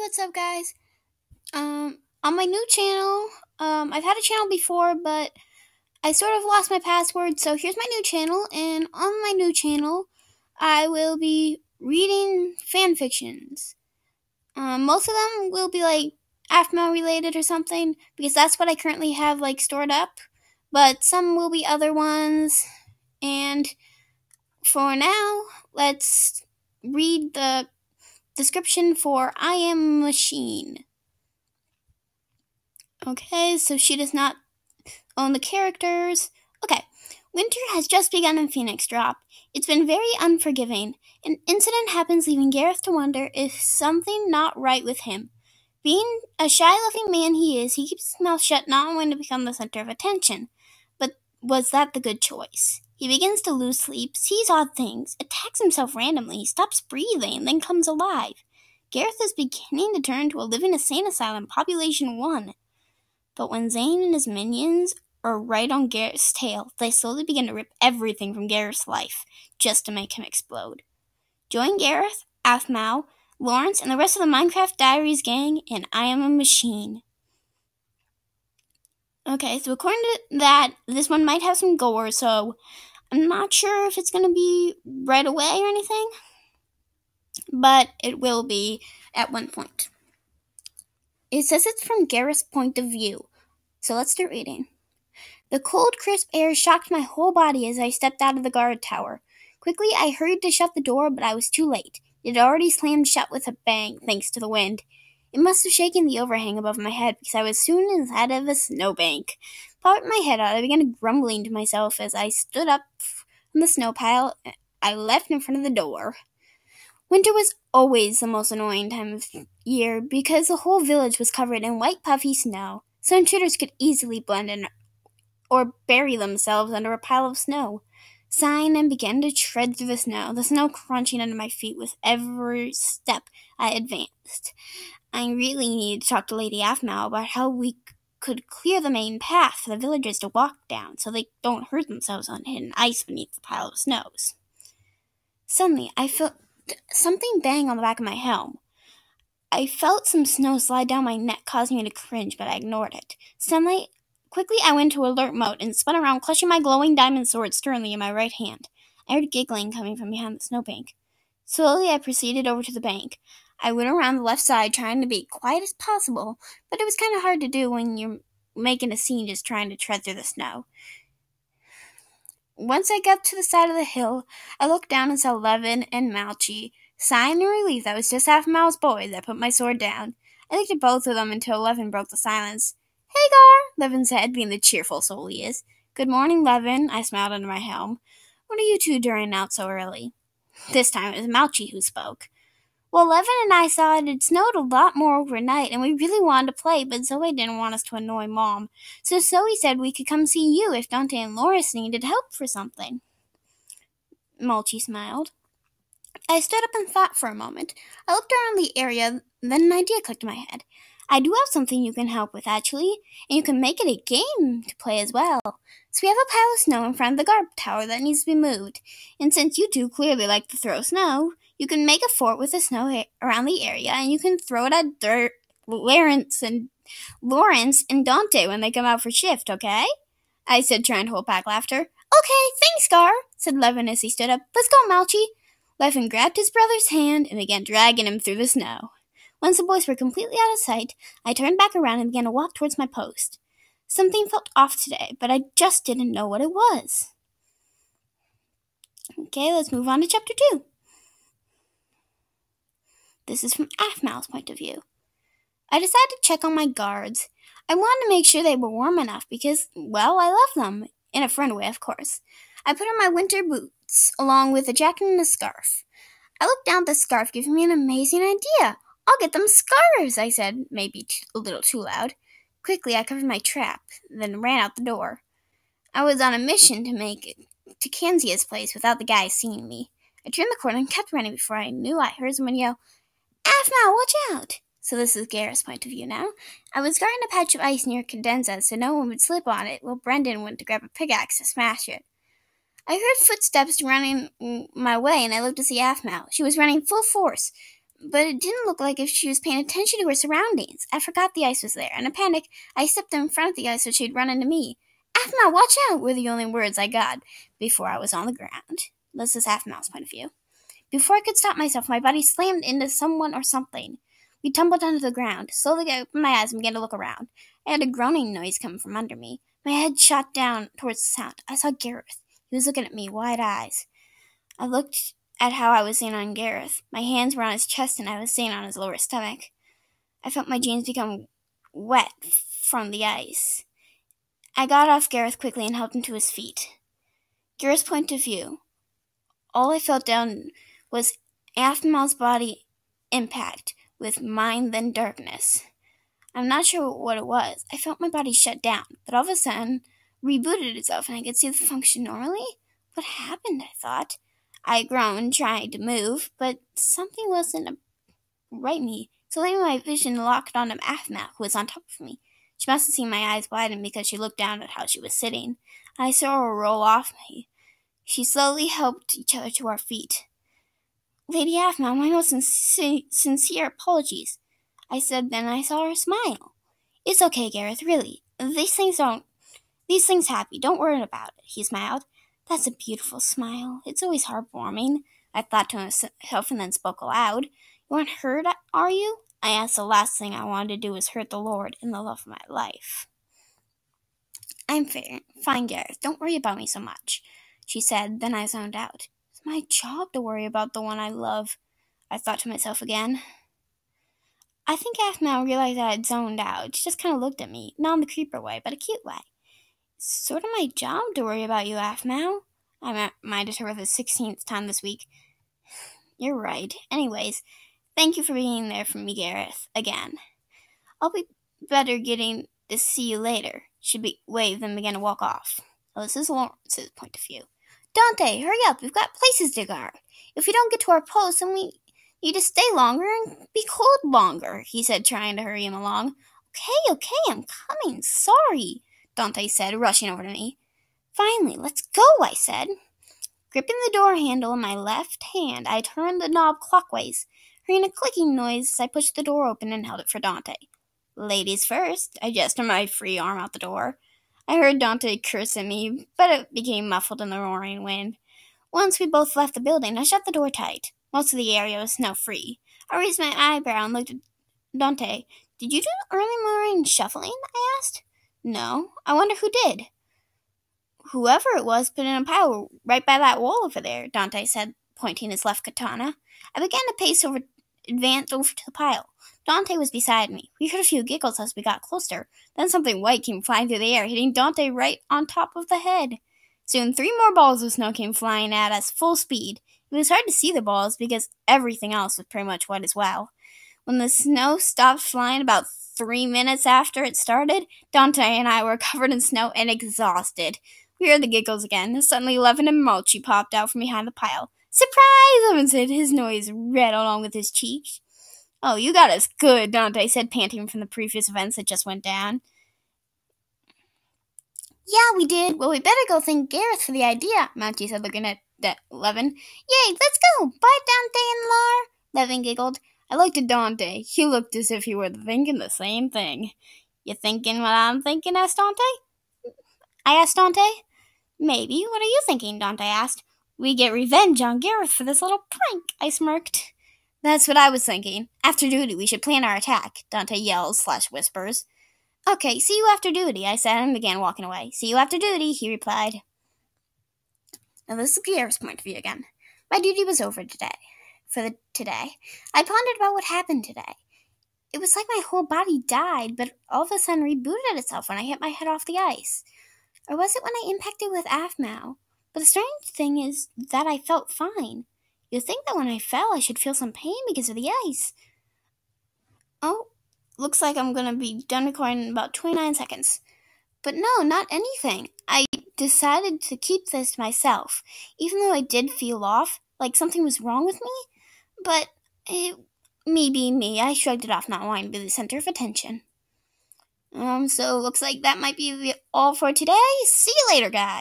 what's up, guys? On my new channel, I've had a channel before, but I sort of lost my password, so here's my new channel, and on my new channel, I will be reading fan fictions. Most of them will be, AFMAO related or something, because that's what I currently have, stored up, but some will be other ones, and for now, let's read the description for I Am a Machine. Okay, so she does not own the characters. Okay, winter has just begun in Phoenix Drop. It's been very unforgiving. An incident happens leaving Gareth to wonder if something not right with him. Being a shy-loving man he is, he keeps his mouth shut not when to become the center of attention. But was that the good choice? He begins to lose sleep, sees odd things, attacks himself randomly, stops breathing, then comes alive. Gareth is beginning to turn to a living insane asylum, population 1. But when Zane and his minions are right on Gareth's tail, they slowly begin to rip everything from Gareth's life, just to make him explode. Join Gareth, AFMAO, Lawrence, and the rest of the Minecraft Diaries gang in I Am a Machine. Okay, so according to that, this one might have some gore, so I'm not sure if it's going to be right away or anything, but it will be at one point. It says it's from Gareth's point of view, so let's start reading. The cold, crisp air shocked my whole body as I stepped out of the guard tower. Quickly, I hurried to shut the door, but I was too late. It had already slammed shut with a bang, thanks to the wind. It must have shaken the overhang above my head, because I was soon inside of a snowbank. Popping my head out, I began grumbling to myself as I stood up from the snow pile I left in front of the door. Winter was always the most annoying time of year, because the whole village was covered in white puffy snow, so intruders could easily blend in or bury themselves under a pile of snow. Sighing and began to tread through the snow crunching under my feet with every step I advanced. I really needed to talk to Lady AFMAO about how we could clear the main path for the villagers to walk down so they don't hurt themselves on hidden ice beneath the pile of snows. Suddenly, I felt something bang on the back of my helm. I felt some snow slide down my neck, causing me to cringe, but I ignored it. Quickly, I went to alert mode and spun around, clutching my glowing diamond sword sternly in my right hand. I heard giggling coming from behind the snowbank. Slowly, I proceeded over to the bank. I went around the left side, trying to be quiet as possible, but it was kind of hard to do when you're making a scene just trying to tread through the snow. Once I got to the side of the hill, I looked down and saw Levin and Malchi. Sighing in relief that was just AFMAO's boys, I put my sword down. I looked at both of them until Levin broke the silence. "Hey, Gar," Levin said, being the cheerful soul he is. "Good morning, Levin," I smiled under my helm. "What are you two doing out so early?" This time it was Malchi who spoke. "Well, Levin and I saw it had snowed a lot more overnight, and we really wanted to play, but Zoe didn't want us to annoy Mom. So Zoe said we could come see you if Dante and Loris needed help for something." Malchi smiled. I stood up and thought for a moment. I looked around the area, then an idea clicked in my head. "I do have something you can help with, actually, and you can make it a game to play as well. So we have a pile of snow in front of the guard tower that needs to be moved, and since you two clearly like to throw snow, you can make a fort with the snow around the area, and you can throw it at Lawrence and Dante when they come out for shift, okay?" I said, trying to hold back laughter. "Okay, thanks, Gar," said Levin as he stood up. "Let's go, Malchi." Levin grabbed his brother's hand and began dragging him through the snow. Once the boys were completely out of sight, I turned back around and began to walk towards my post. Something felt off today, but I just didn't know what it was. Okay, let's move on to Chapter 2. This is from AFMAO's point of view. I decided to check on my guards. I wanted to make sure they were warm enough because, well, I love them. In a friend way, of course. I put on my winter boots, along with a jacket and a scarf. I looked down at the scarf, giving me an amazing idea. "I'll get them scarves," I said, maybe a little too loud. Quickly, I covered my trap, then ran out the door. I was on a mission to make it to Kanzia's place without the guys seeing me. I turned the corner and kept running before I knew I heard someone yell, "AFMAO, watch out!" So this is Gareth's point of view now. I was guarding a patch of ice near Cadenza so no one would slip on it while Brendan went to grab a pickaxe to smash it. I heard footsteps running my way, and I looked to see AFMAO. She was running full force. but it didn't look like if she was paying attention to her surroundings. I forgot the ice was there. In a panic, I stepped in front of the ice so she'd run into me. Aphmau, watch out, were the only words I got before I was on the ground. This is Aphmau's point of view. Before I could stop myself, my body slammed into someone or something. We tumbled onto the ground. Slowly I opened my eyes and began to look around. I had a groaning noise coming from under me. My head shot down towards the sound. I saw Gareth. He was looking at me, wide eyes. I looked at how I was sitting on Gareth. My hands were on his chest and I was sitting on his lower stomach. I felt my jeans become wet from the ice. I got off Gareth quickly and helped him to his feet. Gareth's point of view. All I felt down was Aphmau's body impact with mine, then darkness. I'm not sure what it was. I felt my body shut down, but all of a sudden rebooted itself and I could see the function normally. What happened, I thought. I groaned, trying to move, but something wasn't right me. Suddenly my vision locked onto Aphmau, who was on top of me. She must have seen my eyes widen because she looked down at how she was sitting. I saw her roll off me. She slowly helped each other to our feet. Lady Aphmau, my most sincere apologies, I said. Then I saw her smile. It's okay, Gareth, really. These things happen. Don't worry about it, he smiled. That's a beautiful smile. It's always heartwarming, I thought to myself and then spoke aloud. You aren't hurt, are you? I asked. The last thing I wanted to do was hurt the Lord and the love of my life. I'm fine, Gareth. Don't worry about me so much, she said. Then I zoned out. It's my job to worry about the one I love, I thought to myself again. I think Aphmau realized I had zoned out. She just kind of looked at me, not in the creeper way, but a cute way. It's sort of my job to worry about you, Aphmau, I reminded her for the 16th time this week. You're right. Anyways, thank you for being there for me, Gareth, again. I'll be better getting to see you later. She waved and began to walk off. Well, this is Lawrence's point of view. Dante, hurry up. We've got places to guard. If we don't get to our post, then we need to stay longer and be cold longer, he said, trying to hurry him along. Okay, I'm coming. Sorry, Dante said, rushing over to me. Finally, let's go, I said. Gripping the door handle in my left hand, I turned the knob clockwise, hearing a clicking noise as I pushed the door open and held it for Dante. Ladies first, I gestured my free arm out the door. I heard Dante curse at me, but it became muffled in the roaring wind. Once we both left the building, I shut the door tight. Most of the area was snow-free. I raised my eyebrow and looked at Dante. Did you do early morning shuffling? I asked. No. I wonder who did. Whoever it was put in a pile right by that wall over there, Dante said, pointing his left katana. I began to advance over to the pile. Dante was beside me. We heard a few giggles as we got closer. Then something white came flying through the air, hitting Dante right on top of the head. Soon 3 more balls of snow came flying at us full speed. It was hard to see the balls because everything else was pretty much wet as well. When the snow stopped flying about 3 minutes after it started, Dante and I were covered in snow and exhausted. We heard the giggles again. Suddenly, Levin and Mulchy popped out from behind the pile. Surprise! Levin said, his nose red along with his cheeks. Oh, you got us good, Dante said, panting from the previous events that just went down. Yeah, we did. Well, we better go thank Gareth for the idea, Mulchy said, looking at Levin. Yay, let's go! Bye, Dante and Lar. Levin giggled. I looked at Dante. He looked as if he were thinking the same thing. You thinking what I'm thinking? Asked Dante. I asked Dante. Maybe. What are you thinking? Dante asked. We get revenge on Gareth for this little prank, I smirked. That's what I was thinking. After duty, we should plan our attack, Dante yells/whispers. Okay, see you after duty, I said, and began walking away. See you after duty, he replied. Now this is Gareth's point of view again. My duty was over today. I pondered about what happened today. It was like my whole body died, but all of a sudden rebooted itself when I hit my head off the ice. Or was it when I impacted with Aphmau? But the strange thing is that I felt fine. You'd think that when I fell, I should feel some pain because of the ice. Oh, looks like I'm going to be done recording in about 29 seconds. But no, not anything. I decided to keep this to myself, even though I did feel off, like something was wrong with me. But me being me, I shrugged it off, not wanting to be the center of attention. So looks like that might be all for today. See you later, guys.